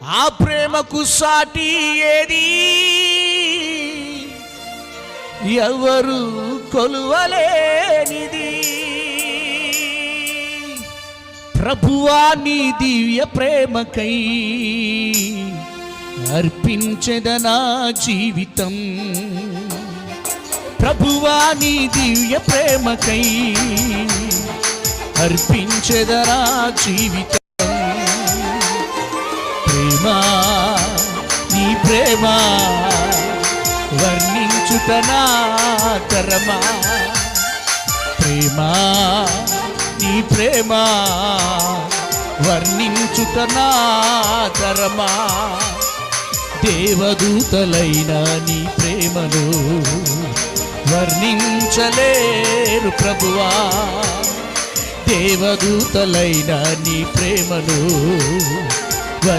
ఆ ప్రేమకు సాటి ఏది ఎవరు కొలువలేనిది. ప్రభువా నీ దివ్య ప్రేమకై అర్పించెదనా జీవితం. ప్రభువా నీ దివ్య ప్రేమకై అర్పించెదనా జీవితం. ప్రేమ నీ ప్రేమ వర్ణించుట నా తరమా. ప్రేమ నీ ప్రేమ వర్ణించుట నా తరమా. దేవదూతలైన నీ ప్రేమను వర్ణించలేరు ప్రభువా. దేవదూతలైన నీ ప్రేమను